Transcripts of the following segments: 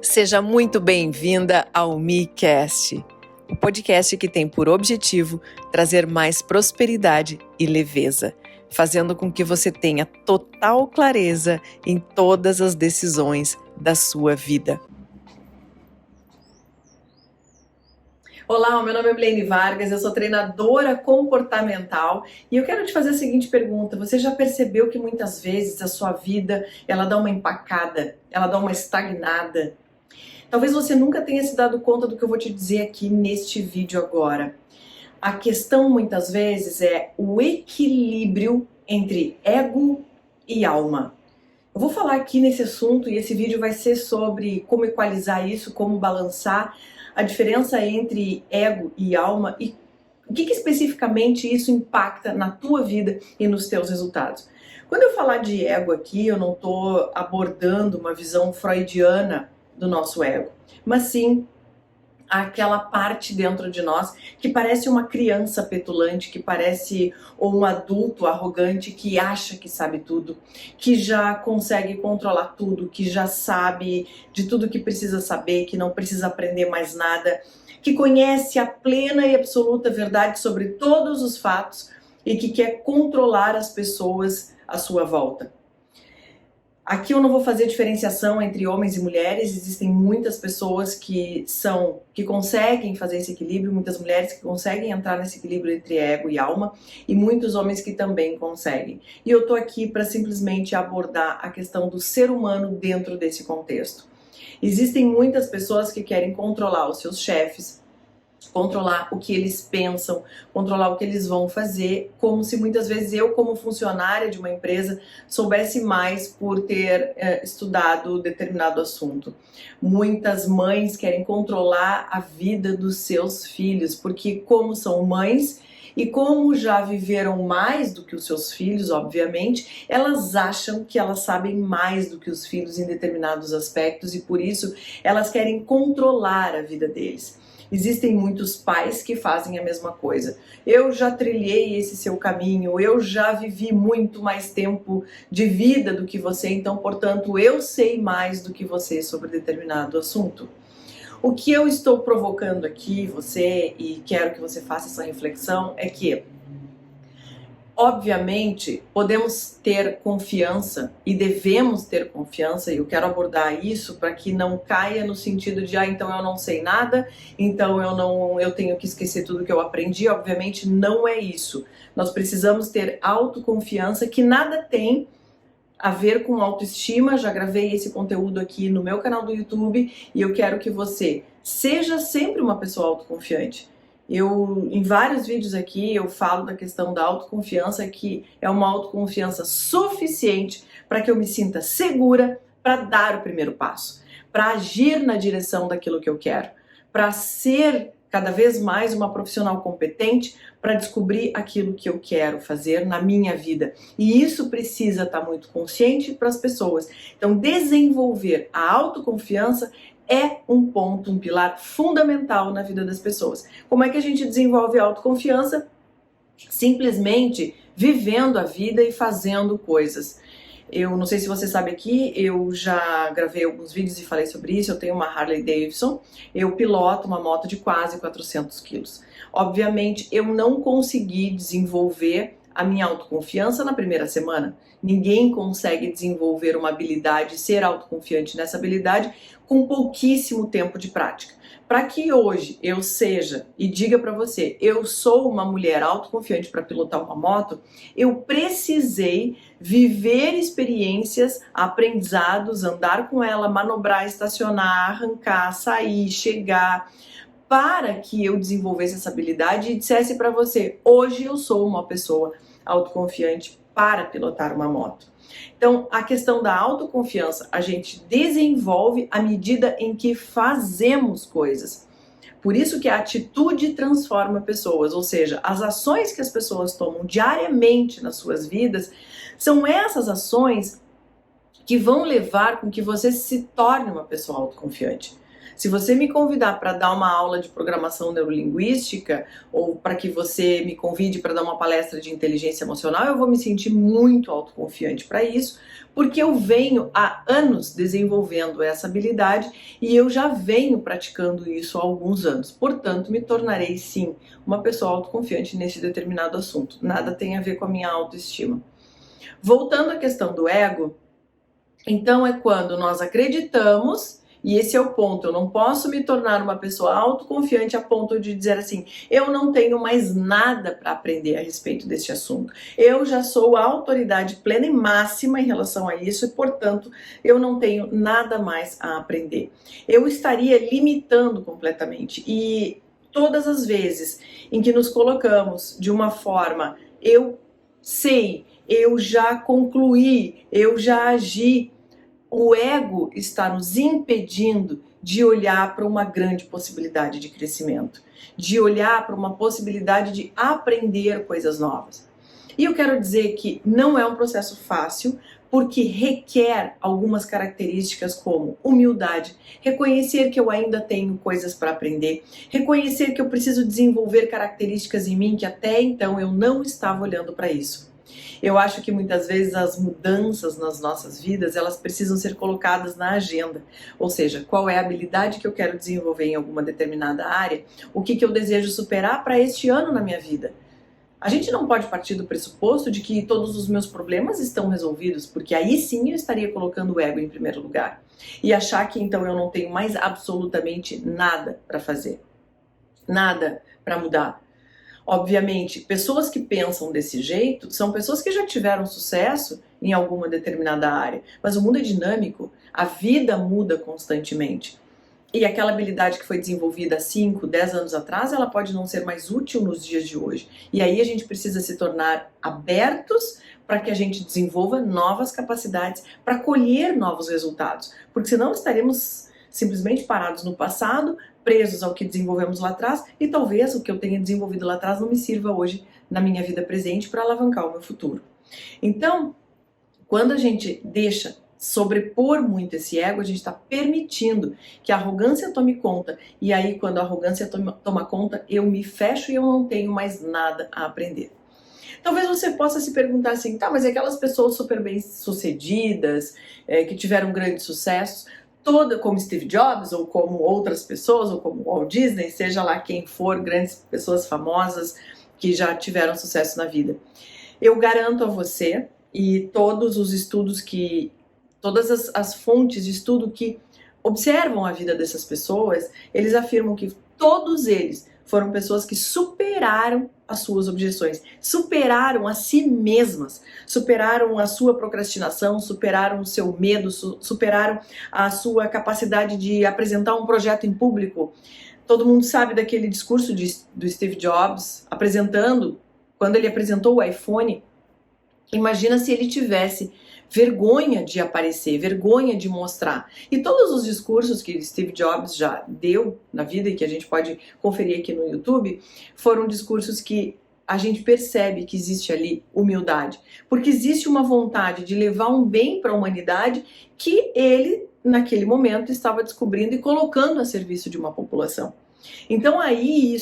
Seja muito bem-vinda ao MeCast, o podcast que tem por objetivo trazer mais prosperidade e leveza, fazendo com que você tenha total clareza em todas as decisões da sua vida. Olá, meu nome é Blaine Vargas, eu sou treinadora comportamental e eu quero te fazer a seguinte pergunta: você já percebeu que muitas vezes a sua vida ela dá uma empacada, ela dá uma estagnada? Talvez você nunca tenha se dado conta do que eu vou te dizer aqui neste vídeo agora. A questão muitas vezes é o equilíbrio entre ego e alma. Eu vou falar aqui nesse assunto e esse vídeo vai ser sobre como equalizar isso, como balançar a diferença entre ego e alma e o que especificamente isso impacta na tua vida e nos teus resultados. Quando eu falar de ego aqui, eu não estou abordando uma visão freudiana do nosso ego, mas sim aquela parte dentro de nós que parece uma criança petulante, que parece um adulto arrogante que acha que sabe tudo, que já consegue controlar tudo, que já sabe de tudo que precisa saber, que não precisa aprender mais nada, que conhece a plena e absoluta verdade sobre todos os fatos e que quer controlar as pessoas à sua volta. Aqui eu não vou fazer diferenciação entre homens e mulheres, existem muitas pessoas que conseguem fazer esse equilíbrio, muitas mulheres que conseguem entrar nesse equilíbrio entre ego e alma e muitos homens que também conseguem. E eu tô aqui para simplesmente abordar a questão do ser humano dentro desse contexto. Existem muitas pessoas que querem controlar os seus chefes, controlar o que eles pensam, controlar o que eles vão fazer, como se muitas vezes eu, como funcionária de uma empresa, soubesse mais por ter estudado determinado assunto. Muitas mães querem controlar a vida dos seus filhos, porque como são mães e como já viveram mais do que os seus filhos, obviamente, elas acham que elas sabem mais do que os filhos em determinados aspectos e por isso elas querem controlar a vida deles. Existem muitos pais que fazem a mesma coisa. Eu já trilhei esse seu caminho, eu já vivi muito mais tempo de vida do que você, então, portanto, eu sei mais do que você sobre determinado assunto. O que eu estou provocando aqui, você, e quero que você faça essa reflexão, é que obviamente, podemos ter confiança e devemos ter confiança, e eu quero abordar isso para que não caia no sentido de então eu não sei nada, então eu tenho que esquecer tudo que eu aprendi. Obviamente não é isso. Nós precisamos ter autoconfiança, que nada tem a ver com autoestima. Já gravei esse conteúdo aqui no meu canal do YouTube e eu quero que você seja sempre uma pessoa autoconfiante. Em vários vídeos aqui, eu falo da questão da autoconfiança, que é uma autoconfiança suficiente para que eu me sinta segura para dar o primeiro passo, para agir na direção daquilo que eu quero, para ser cada vez mais uma profissional competente para descobrir aquilo que eu quero fazer na minha vida. E isso precisa estar muito consciente para as pessoas. Então, desenvolver a autoconfiança é um ponto, um pilar fundamental na vida das pessoas. Como é que a gente desenvolve a autoconfiança? Simplesmente vivendo a vida e fazendo coisas. Eu não sei se você sabe aqui, eu já gravei alguns vídeos e falei sobre isso. Eu tenho uma Harley Davidson, eu piloto uma moto de quase 400 quilos. Obviamente, eu não consegui desenvolver a minha autoconfiança na primeira semana. Ninguém consegue desenvolver uma habilidade, ser autoconfiante nessa habilidade com pouquíssimo tempo de prática. Para que hoje eu seja e diga para você, eu sou uma mulher autoconfiante para pilotar uma moto, eu precisei viver experiências, aprendizados, andar com ela, manobrar, estacionar, arrancar, sair, chegar, para que eu desenvolvesse essa habilidade e dissesse para você, hoje eu sou uma pessoa autoconfiante para pilotar uma moto. Então, a questão da autoconfiança a gente desenvolve à medida em que fazemos coisas. Por isso que a atitude transforma pessoas, ou seja, as ações que as pessoas tomam diariamente nas suas vidas são essas ações que vão levar com que você se torne uma pessoa autoconfiante. Se você me convidar para dar uma aula de programação neurolinguística ou para que você me convide para dar uma palestra de inteligência emocional, eu vou me sentir muito autoconfiante para isso, porque eu venho há anos desenvolvendo essa habilidade e eu já venho praticando isso há alguns anos. Portanto, me tornarei sim uma pessoa autoconfiante nesse determinado assunto. Nada tem a ver com a minha autoestima. Voltando à questão do ego, então é quando nós acreditamos, e esse é o ponto, eu não posso me tornar uma pessoa autoconfiante a ponto de dizer assim, eu não tenho mais nada para aprender a respeito desse assunto. Eu já sou a autoridade plena e máxima em relação a isso e, portanto, eu não tenho nada mais a aprender. Eu estaria limitando completamente. E todas as vezes em que nos colocamos de uma forma, eu sei, eu já concluí, eu já agi, o ego está nos impedindo de olhar para uma grande possibilidade de crescimento, de olhar para uma possibilidade de aprender coisas novas. E eu quero dizer que não é um processo fácil, porque requer algumas características como humildade, reconhecer que eu ainda tenho coisas para aprender, reconhecer que eu preciso desenvolver características em mim que até então eu não estava olhando para isso. Eu acho que muitas vezes as mudanças nas nossas vidas, elas precisam ser colocadas na agenda. Ou seja, qual é a habilidade que eu quero desenvolver em alguma determinada área, o que eu desejo superar para este ano na minha vida. A gente não pode partir do pressuposto de que todos os meus problemas estão resolvidos, porque aí sim eu estaria colocando o ego em primeiro lugar. E achar que então eu não tenho mais absolutamente nada para fazer, nada para mudar. Obviamente, pessoas que pensam desse jeito são pessoas que já tiveram sucesso em alguma determinada área. Mas o mundo é dinâmico, a vida muda constantemente. E aquela habilidade que foi desenvolvida há 5, 10 anos atrás, ela pode não ser mais útil nos dias de hoje. E aí a gente precisa se tornar abertos para que a gente desenvolva novas capacidades, para colher novos resultados. Porque senão estaremos simplesmente parados no passado, presos ao que desenvolvemos lá atrás, e talvez o que eu tenha desenvolvido lá atrás não me sirva hoje na minha vida presente para alavancar o meu futuro. Então, quando a gente deixa sobrepor muito esse ego, a gente está permitindo que a arrogância tome conta, e aí quando a arrogância toma conta, eu me fecho e eu não tenho mais nada a aprender. Talvez você possa se perguntar assim, tá, mas aquelas pessoas super bem sucedidas, que tiveram grandes sucessos, como Steve Jobs, ou como outras pessoas, ou como Walt Disney, seja lá quem for, grandes pessoas famosas que já tiveram sucesso na vida. Eu garanto a você, e todos os estudos todas as fontes de estudo que observam a vida dessas pessoas, eles afirmam que todos eles foram pessoas que superaram as suas objeções, superaram a si mesmas, superaram a sua procrastinação, superaram o seu medo, superaram a sua capacidade de apresentar um projeto em público. Todo mundo sabe daquele discurso do Steve Jobs quando ele apresentou o iPhone. Imagina se ele tivesse vergonha de aparecer, vergonha de mostrar. E todos os discursos que Steve Jobs já deu na vida e que a gente pode conferir aqui no YouTube, foram discursos que a gente percebe que existe ali humildade. Porque existe uma vontade de levar um bem para a humanidade que ele, naquele momento, estava descobrindo e colocando a serviço de uma população. Então aí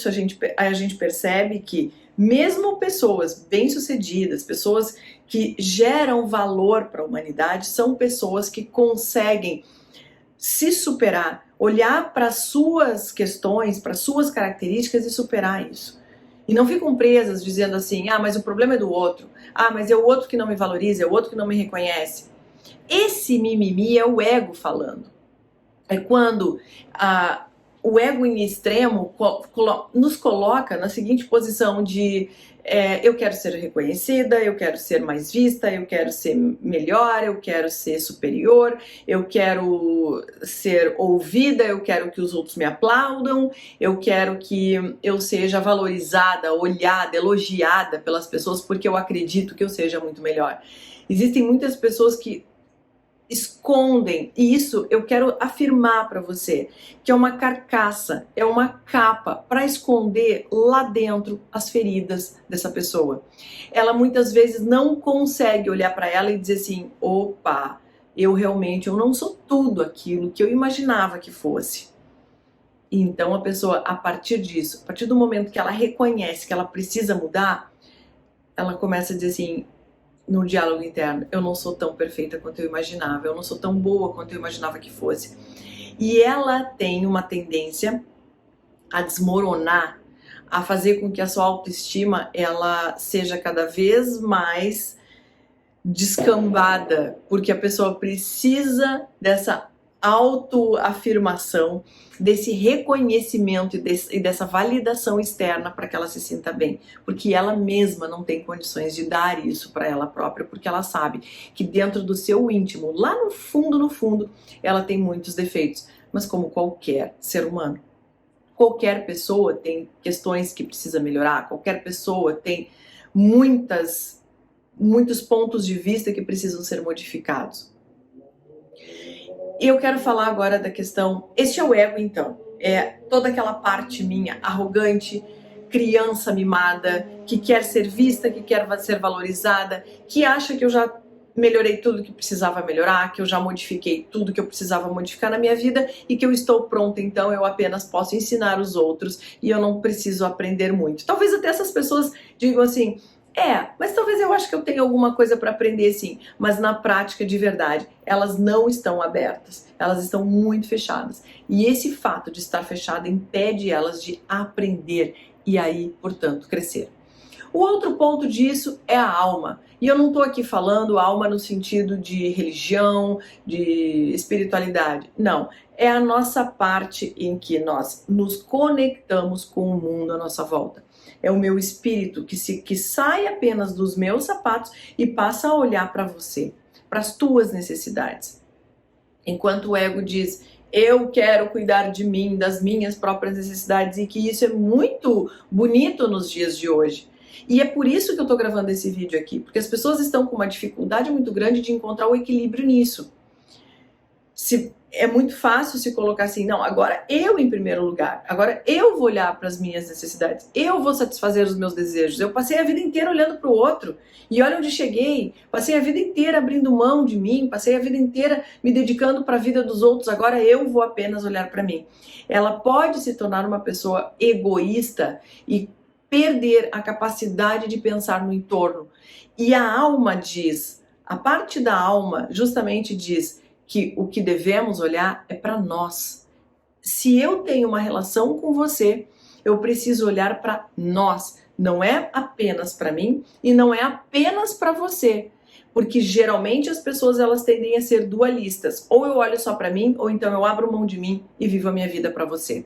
a gente percebe que mesmo pessoas bem-sucedidas, pessoas que geram valor para a humanidade, são pessoas que conseguem se superar, olhar para as suas questões, para as suas características e superar isso. E não ficam presas dizendo assim, ah, mas o problema é do outro, ah, mas é o outro que não me valoriza, é o outro que não me reconhece. Esse mimimi é o ego falando. É quando o ego em extremo nos coloca na seguinte posição de eu quero ser reconhecida, eu quero ser mais vista, eu quero ser melhor, eu quero ser superior, eu quero ser ouvida, eu quero que os outros me aplaudam, eu quero que eu seja valorizada, olhada, elogiada pelas pessoas porque eu acredito que eu seja muito melhor. Existem muitas pessoas que escondem, e isso eu quero afirmar para você, que é uma carcaça, é uma capa para esconder lá dentro as feridas dessa pessoa. Ela muitas vezes não consegue olhar para ela e dizer assim, opa, eu não sou tudo aquilo que eu imaginava que fosse. E então a pessoa, a partir disso, a partir do momento que ela reconhece que ela precisa mudar, ela começa a dizer assim, no diálogo interno, eu não sou tão perfeita quanto eu imaginava, eu não sou tão boa quanto eu imaginava que fosse. E ela tem uma tendência a desmoronar, a fazer com que a sua autoestima ela seja cada vez mais descambada, porque a pessoa precisa dessa autoafirmação, desse reconhecimento e dessa validação externa para que ela se sinta bem, porque ela mesma não tem condições de dar isso para ela própria, porque ela sabe que dentro do seu íntimo, lá no fundo, ela tem muitos defeitos, mas como qualquer ser humano. Qualquer pessoa tem questões que precisa melhorar, qualquer pessoa tem muitos pontos de vista que precisam ser modificados. E eu quero falar agora da questão, este é o ego então, é toda aquela parte minha, arrogante, criança mimada, que quer ser vista, que quer ser valorizada, que acha que eu já melhorei tudo que precisava melhorar, que eu já modifiquei tudo que eu precisava modificar na minha vida e que eu estou pronta, então eu apenas posso ensinar os outros e eu não preciso aprender muito. Talvez até essas pessoas digam assim, mas talvez eu acho que eu tenha alguma coisa para aprender sim, mas na prática de verdade, elas não estão abertas, elas estão muito fechadas. E esse fato de estar fechada impede elas de aprender e aí, portanto, crescer. O outro ponto disso é a alma. E eu não estou aqui falando alma no sentido de religião, de espiritualidade. Não, é a nossa parte em que nós nos conectamos com o mundo à nossa volta. É o meu espírito que sai apenas dos meus sapatos e passa a olhar para você, para as tuas necessidades. Enquanto o ego diz, eu quero cuidar de mim, das minhas próprias necessidades, e que isso é muito bonito nos dias de hoje. E é por isso que eu estou gravando esse vídeo aqui, porque as pessoas estão com uma dificuldade muito grande de encontrar o equilíbrio nisso. É muito fácil se colocar assim, não, agora eu em primeiro lugar, agora eu vou olhar para as minhas necessidades, eu vou satisfazer os meus desejos. Eu passei a vida inteira olhando para o outro e olha onde cheguei, passei a vida inteira abrindo mão de mim, passei a vida inteira me dedicando para a vida dos outros, agora eu vou apenas olhar para mim. Ela pode se tornar uma pessoa egoísta e perder a capacidade de pensar no entorno. E a alma diz, a parte da alma justamente diz que o que devemos olhar é para nós. Se eu tenho uma relação com você, eu preciso olhar para nós. Não é apenas para mim e não é apenas para você. Porque geralmente as pessoas elas tendem a ser dualistas. Ou eu olho só para mim, ou então eu abro mão de mim e vivo a minha vida para você.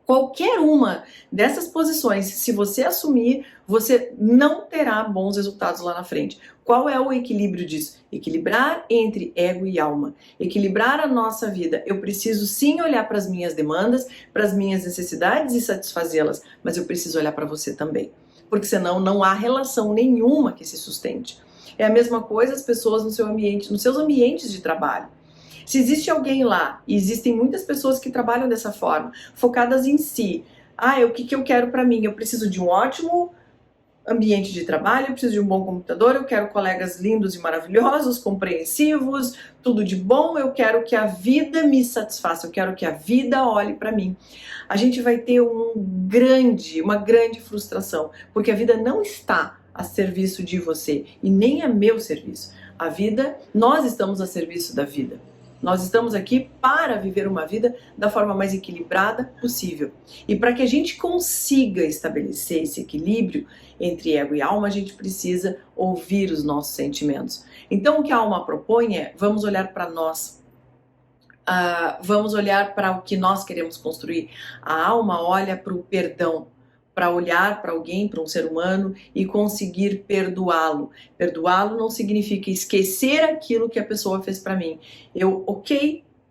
Qualquer uma dessas posições, se você assumir, você não terá bons resultados lá na frente. Qual é o equilíbrio disso? Equilibrar entre ego e alma. Equilibrar a nossa vida. Eu preciso sim olhar para as minhas demandas, para as minhas necessidades e satisfazê-las, mas eu preciso olhar para você também. Porque senão não há relação nenhuma que se sustente. É a mesma coisa as pessoas no seu ambiente, nos seus ambientes de trabalho. Se existe alguém lá, e existem muitas pessoas que trabalham dessa forma, focadas em si. O que eu quero para mim? Eu preciso de um ótimo ambiente de trabalho, eu preciso de um bom computador, eu quero colegas lindos e maravilhosos, compreensivos, tudo de bom, eu quero que a vida me satisfaça, eu quero que a vida olhe para mim. A gente vai ter uma grande frustração, porque a vida não está a serviço de você e nem a meu serviço. A vida, nós estamos a serviço da vida. Nós estamos aqui para viver uma vida da forma mais equilibrada possível. E para que a gente consiga estabelecer esse equilíbrio entre ego e alma, a gente precisa ouvir os nossos sentimentos. Então o que a alma propõe é, vamos olhar para nós. Vamos olhar para o que nós queremos construir. A alma olha para o perdão, para olhar para alguém, para um ser humano e conseguir perdoá-lo. Perdoá-lo não significa esquecer aquilo que a pessoa fez para mim.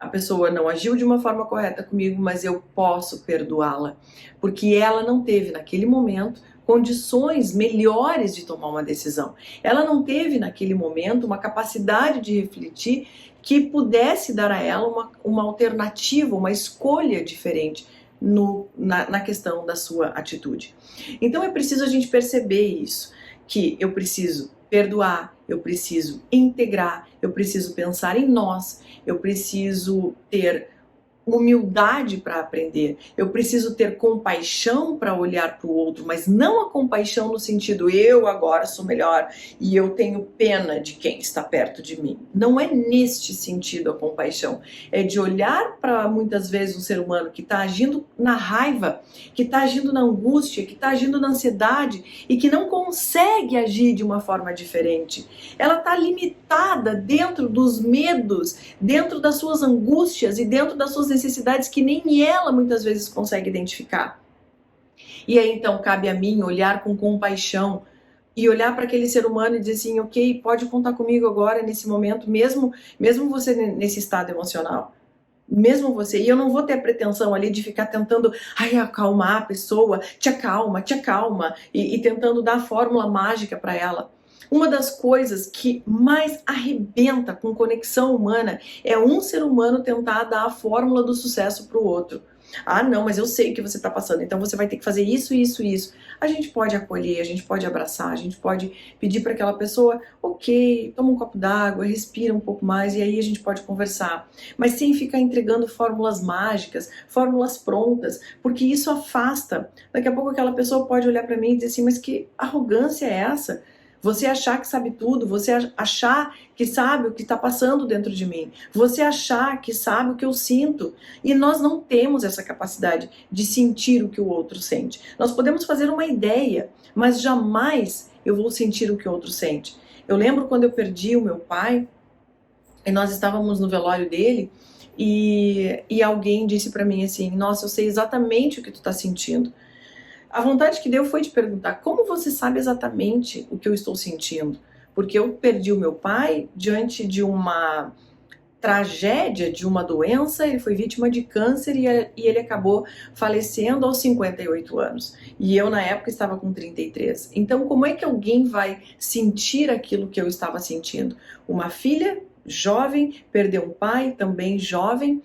A pessoa não agiu de uma forma correta comigo, mas eu posso perdoá-la, porque ela não teve naquele momento condições melhores de tomar uma decisão. Ela não teve naquele momento uma capacidade de refletir que pudesse dar a ela uma alternativa, uma escolha diferente na questão da sua atitude. Então é preciso a gente perceber isso, que eu preciso perdoar, eu preciso integrar, eu preciso pensar em nós, eu preciso ter humildade para aprender, eu preciso ter compaixão para olhar para o outro, mas não a compaixão no sentido eu agora sou melhor e eu tenho pena de quem está perto de mim. Não é neste sentido a compaixão, é de olhar para muitas vezes um ser humano que está agindo na raiva, que está agindo na angústia, que está agindo na ansiedade e que não consegue agir de uma forma diferente. Ela está limitada dentro dos medos, dentro das suas angústias e dentro das suas necessidades que nem ela muitas vezes consegue identificar. E aí então cabe a mim olhar com compaixão e olhar para aquele ser humano e dizer assim, ok, pode contar comigo agora nesse momento, mesmo você nesse estado emocional. Mesmo você, e eu não vou ter a pretensão ali de ficar tentando acalmar a pessoa, te acalma, e tentando dar a fórmula mágica para ela. Uma das coisas que mais arrebenta com conexão humana é um ser humano tentar dar a fórmula do sucesso para o outro. Ah, não, mas eu sei o que você está passando, então você vai ter que fazer isso, isso, isso. A gente pode acolher, a gente pode abraçar, a gente pode pedir para aquela pessoa, ok, toma um copo d'água, respira um pouco mais e aí a gente pode conversar. Mas sem ficar entregando fórmulas mágicas, fórmulas prontas, porque isso afasta. Daqui a pouco aquela pessoa pode olhar para mim e dizer assim, mas que arrogância é essa? Você achar que sabe tudo, você achar que sabe o que está passando dentro de mim, você achar que sabe o que eu sinto. E nós não temos essa capacidade de sentir o que o outro sente. Nós podemos fazer uma ideia, mas jamais eu vou sentir o que o outro sente. Eu lembro quando eu perdi o meu pai, e nós estávamos no velório dele, e alguém disse para mim assim, nossa, eu sei exatamente o que tu está sentindo. A vontade que deu foi de perguntar, como você sabe exatamente o que eu estou sentindo? Porque eu perdi o meu pai diante de uma tragédia, de uma doença, ele foi vítima de câncer e ele acabou falecendo aos 58 anos. E eu, na época, estava com 33. Então, como é que alguém vai sentir aquilo que eu estava sentindo? Uma filha jovem, perdeu um pai também jovem,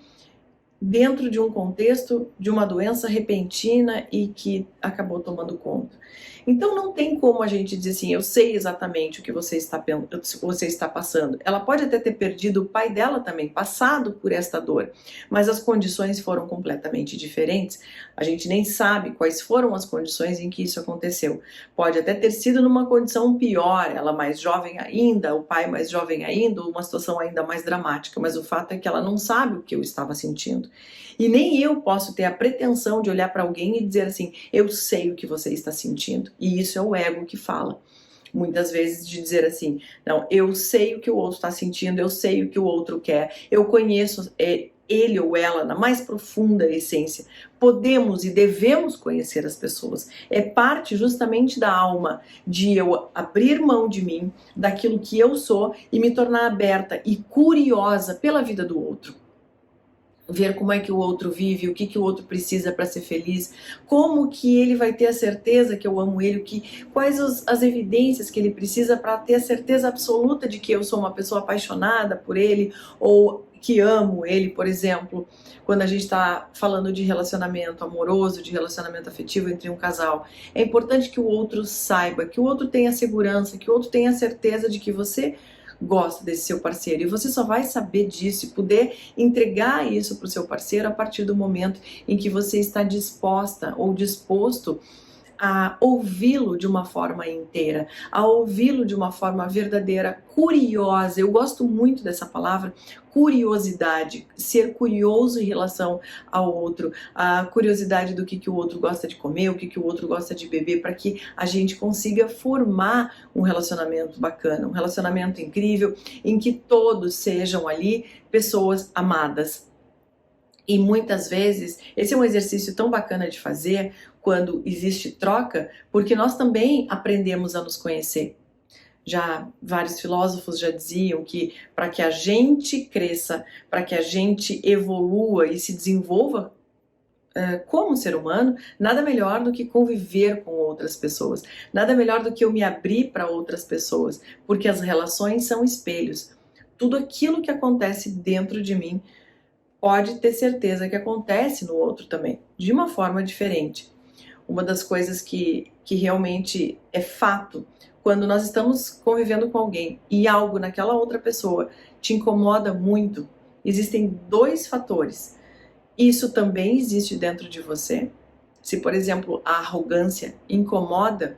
dentro de um contexto de uma doença repentina e que acabou tomando conta. Então não tem como a gente dizer assim, eu sei exatamente o que você está passando. Ela pode até ter perdido o pai dela também, passado por esta dor, mas as condições foram completamente diferentes. A gente nem sabe quais foram as condições em que isso aconteceu. Pode até ter sido numa condição pior, ela mais jovem ainda, o pai mais jovem ainda, uma situação ainda mais dramática, mas o fato é que ela não sabe o que eu estava sentindo. E nem eu posso ter a pretensão de olhar para alguém e dizer assim, eu sei o que você está sentindo. E isso é o ego que fala. Muitas vezes de dizer assim, não, eu sei o que o outro está sentindo, eu sei o que o outro quer, eu conheço ele ou ela na mais profunda essência. Podemos e devemos conhecer as pessoas. É parte justamente da alma de eu abrir mão de mim, daquilo que eu sou e me tornar aberta e curiosa pela vida do outro. Ver como é que o outro vive, o que o outro precisa para ser feliz, como que ele vai ter a certeza que eu amo ele, quais as evidências que ele precisa para ter a certeza absoluta de que eu sou uma pessoa apaixonada por ele ou que amo ele, por exemplo, quando a gente está falando de relacionamento amoroso, de relacionamento afetivo entre um casal. É importante que o outro saiba, que o outro tenha segurança, que o outro tenha certeza de que você gosta desse seu parceiro, e você só vai saber disso e poder entregar isso para o seu parceiro a partir do momento em que você está disposta ou disposto a ouvi-lo de uma forma inteira, a ouvi-lo de uma forma verdadeira, curiosa. Eu gosto muito dessa palavra, curiosidade, ser curioso em relação ao outro, a curiosidade do que o outro gosta de comer, o que o outro gosta de beber, para que a gente consiga formar um relacionamento bacana, um relacionamento incrível, em que todos sejam ali pessoas amadas. E muitas vezes, esse é um exercício tão bacana de fazer quando existe troca, porque nós também aprendemos a nos conhecer. Já vários filósofos já diziam que para que a gente cresça, para que a gente evolua e se desenvolva como ser humano, nada melhor do que conviver com outras pessoas, nada melhor do que eu me abrir para outras pessoas, porque as relações são espelhos. Tudo aquilo que acontece dentro de mim pode ter certeza que acontece no outro também, de uma forma diferente. Uma das coisas que realmente é fato, quando nós estamos convivendo com alguém e algo naquela outra pessoa te incomoda muito, existem dois fatores Isso também existe dentro de você. Se, por exemplo, a arrogância incomoda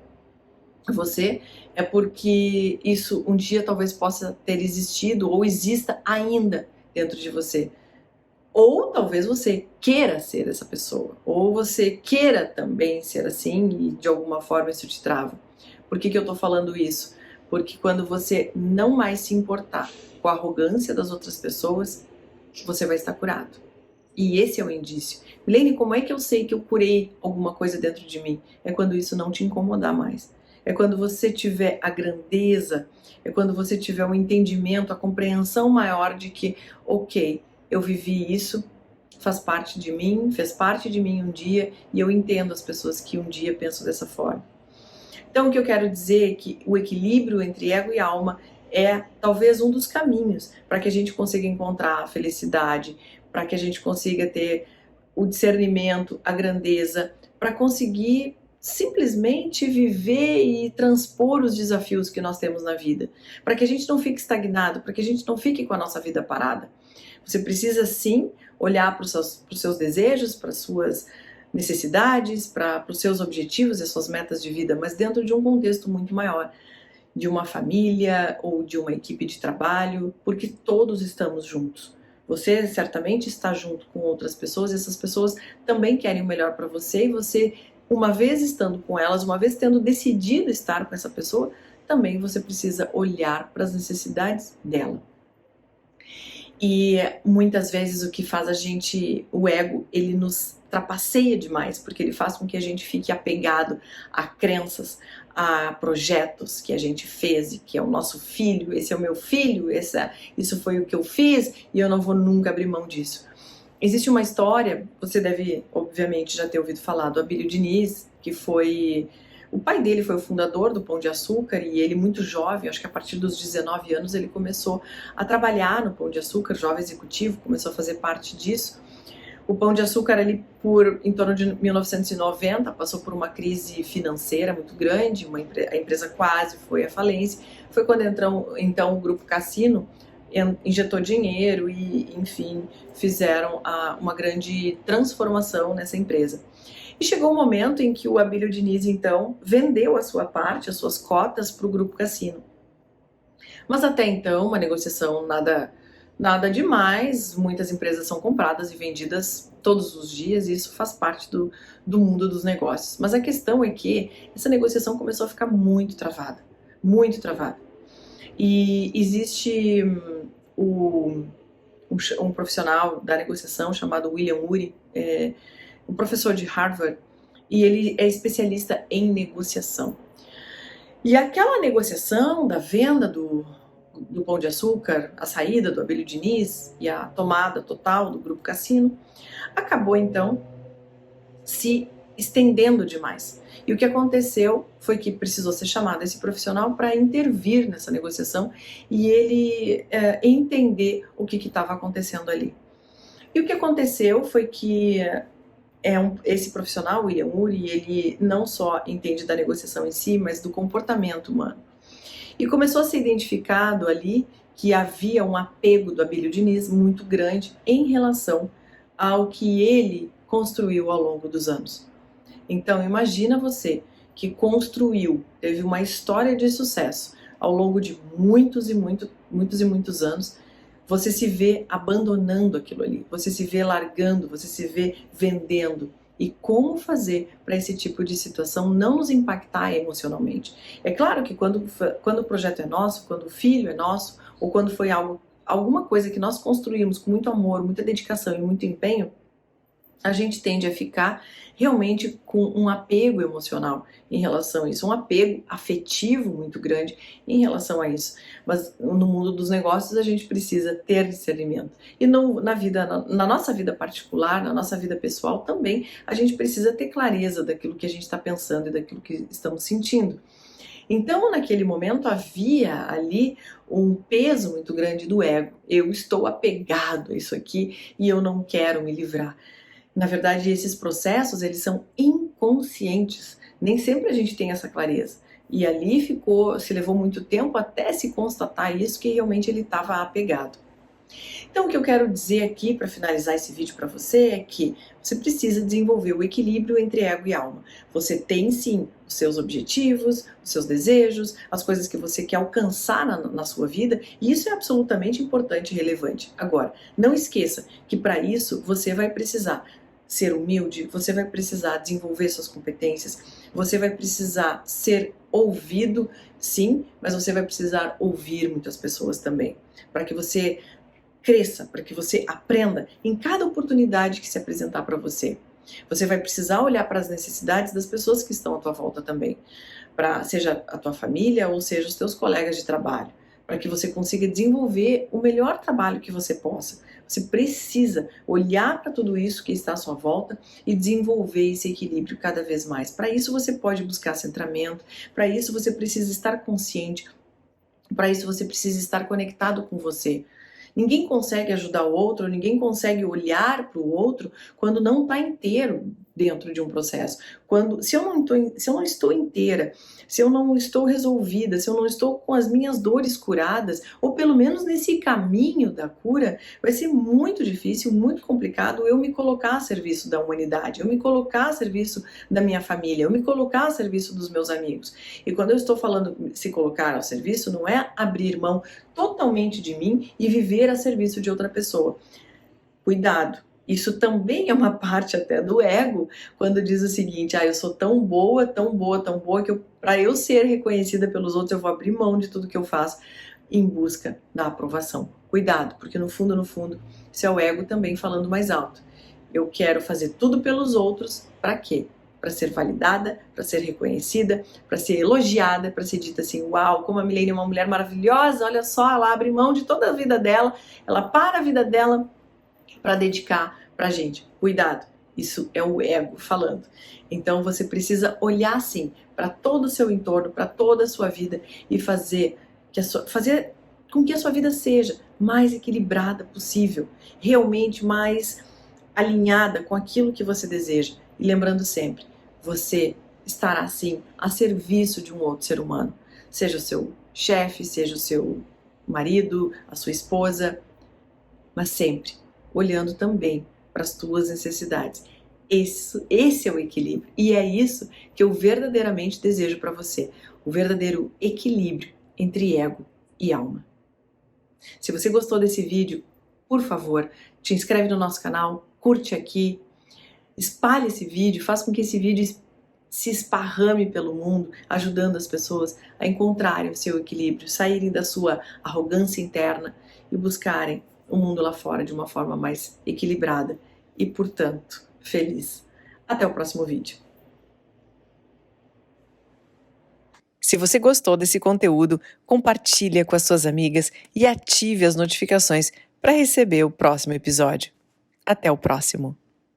você, é porque isso um dia talvez possa ter existido ou exista ainda dentro de você. Ou talvez você queira ser essa pessoa, ou você queira também ser assim e de alguma forma isso te trava. Por que eu estou falando isso? Porque quando você não mais se importar com a arrogância das outras pessoas, você vai estar curado. E esse é o indício. Milene, como é que eu sei que eu curei alguma coisa dentro de mim? É quando isso não te incomodar mais. É quando você tiver a grandeza, é quando você tiver o entendimento, a compreensão maior de que, ok, eu vivi isso, faz parte de mim, fez parte de mim um dia, e eu entendo as pessoas que um dia pensam dessa forma. Então, o que eu quero dizer é que o equilíbrio entre ego e alma é talvez um dos caminhos para que a gente consiga encontrar a felicidade, para que a gente consiga ter o discernimento, a grandeza, para conseguir simplesmente viver e transpor os desafios que nós temos na vida, para que a gente não fique estagnado, para que a gente não fique com a nossa vida parada. Você precisa sim olhar para os seus desejos, para as suas necessidades, para os seus objetivos e as suas metas de vida, mas dentro de um contexto muito maior, de uma família ou de uma equipe de trabalho, porque todos estamos juntos. Você certamente está junto com outras pessoas e essas pessoas também querem o melhor para você e você, uma vez estando com elas, uma vez tendo decidido estar com essa pessoa, também você precisa olhar para as necessidades dela. E muitas vezes o que faz a gente, o ego, ele nos trapaceia demais, porque ele faz com que a gente fique apegado a crenças, a projetos que a gente fez, e que é o nosso filho, esse é o meu filho, isso foi o que eu fiz e eu não vou nunca abrir mão disso. Existe uma história, você deve obviamente já ter ouvido falar do Abílio Diniz, que foi... O pai dele foi o fundador do Pão de Açúcar e ele muito jovem, acho que a partir dos 19 anos ele começou a trabalhar no Pão de Açúcar, jovem executivo, começou a fazer parte disso. O Pão de Açúcar ali em torno de 1990 passou por uma crise financeira muito grande, a empresa quase foi à falência. Foi quando então o grupo Cassino injetou dinheiro e, enfim, fizeram uma grande transformação nessa empresa. E chegou um momento em que o Abílio Diniz, então, vendeu a sua parte, as suas cotas para o Grupo Cassino. Mas até então, uma negociação nada demais, muitas empresas são compradas e vendidas todos os dias e isso faz parte do mundo dos negócios. Mas a questão é que essa negociação começou a ficar muito travada, muito travada. E existe um profissional da negociação chamado William Ury, um professor de Harvard, e ele é especialista em negociação. E aquela negociação da venda do Pão de Açúcar, a saída do Abílio Diniz e a tomada total do Grupo Cassino, acabou então se estendendo demais. E o que aconteceu foi que precisou ser chamado esse profissional para intervir nessa negociação e ele entender o que estava acontecendo ali. E o que aconteceu foi que esse profissional, o William Ury, ele não só entende da negociação em si, mas do comportamento humano. E começou a ser identificado ali que havia um apego do Abílio Diniz muito grande em relação ao que ele construiu ao longo dos anos. Então imagina você que construiu, teve uma história de sucesso ao longo de muitos e muitos anos, você se vê abandonando aquilo ali, você se vê largando, você se vê vendendo. E como fazer para esse tipo de situação não nos impactar emocionalmente? É claro que quando o projeto é nosso, quando o filho é nosso, ou quando foi alguma coisa que nós construímos com muito amor, muita dedicação e muito empenho, a gente tende a ficar realmente com um apego emocional em relação a isso, um apego afetivo muito grande em relação a isso. Mas no mundo dos negócios a gente precisa ter discernimento. E na nossa vida particular, na nossa vida pessoal também, a gente precisa ter clareza daquilo que a gente está pensando e daquilo que estamos sentindo. Então, naquele momento, havia ali um peso muito grande do ego. Eu estou apegado a isso aqui e eu não quero me livrar. Na verdade, esses processos, eles são inconscientes. Nem sempre a gente tem essa clareza. E ali se levou muito tempo até se constatar isso, que realmente ele estava apegado. Então, o que eu quero dizer aqui para finalizar esse vídeo para você é que você precisa desenvolver o equilíbrio entre ego e alma. Você tem sim os seus objetivos, os seus desejos, as coisas que você quer alcançar na sua vida, e isso é absolutamente importante e relevante. Agora, não esqueça que para isso você vai precisar ser humilde, você vai precisar desenvolver suas competências, você vai precisar ser ouvido, sim, mas você vai precisar ouvir muitas pessoas também, para que você cresça, para que você aprenda em cada oportunidade que se apresentar para você. Você vai precisar olhar para as necessidades das pessoas que estão à tua volta também, seja a tua família ou seja os teus colegas de trabalho, para que você consiga desenvolver o melhor trabalho que você possa. Você precisa olhar para tudo isso que está à sua volta e desenvolver esse equilíbrio cada vez mais. Para isso você pode buscar centramento, para isso você precisa estar consciente, para isso você precisa estar conectado com você. Ninguém consegue ajudar o outro, ninguém consegue olhar para o outro quando não está inteiro dentro de um processo. Se eu não estou inteira, se eu não estou resolvida, se eu não estou com as minhas dores curadas, ou pelo menos nesse caminho da cura, vai ser muito difícil, muito complicado eu me colocar a serviço da humanidade, eu me colocar a serviço da minha família, eu me colocar a serviço dos meus amigos. E quando eu estou falando se colocar ao serviço, não é abrir mão totalmente de mim e viver a serviço de outra pessoa. Cuidado, isso também é uma parte até do ego, quando diz o seguinte: eu sou tão boa, tão boa, tão boa, que para eu ser reconhecida pelos outros eu vou abrir mão de tudo que eu faço em busca da aprovação. Cuidado, porque no fundo, isso é o ego também falando mais alto. Eu quero fazer tudo pelos outros, para quê? Para ser validada, para ser reconhecida, para ser elogiada, para ser dita assim: uau, como a Milene é uma mulher maravilhosa, olha só, ela abre mão de toda a vida dela, ela para a vida dela para dedicar para a gente. Cuidado, isso é o ego falando. Então você precisa olhar sim para todo o seu entorno, para toda a sua vida e fazer com que a sua vida seja mais equilibrada possível, realmente mais alinhada com aquilo que você deseja. E lembrando sempre, você estará sim a serviço de um outro ser humano, seja o seu chefe, seja o seu marido, a sua esposa, mas sempre olhando também para as tuas necessidades. Esse é o equilíbrio, e é isso que eu verdadeiramente desejo para você, o verdadeiro equilíbrio entre ego e alma. Se você gostou desse vídeo, por favor, te inscreve no nosso canal, curte aqui, espalhe esse vídeo, faça com que esse vídeo se esparrame pelo mundo, ajudando as pessoas a encontrarem o seu equilíbrio, saírem da sua arrogância interna e buscarem o mundo lá fora de uma forma mais equilibrada e, portanto, feliz. Até o próximo vídeo. Se você gostou desse conteúdo, compartilhe com as suas amigas e ative as notificações para receber o próximo episódio. Até o próximo!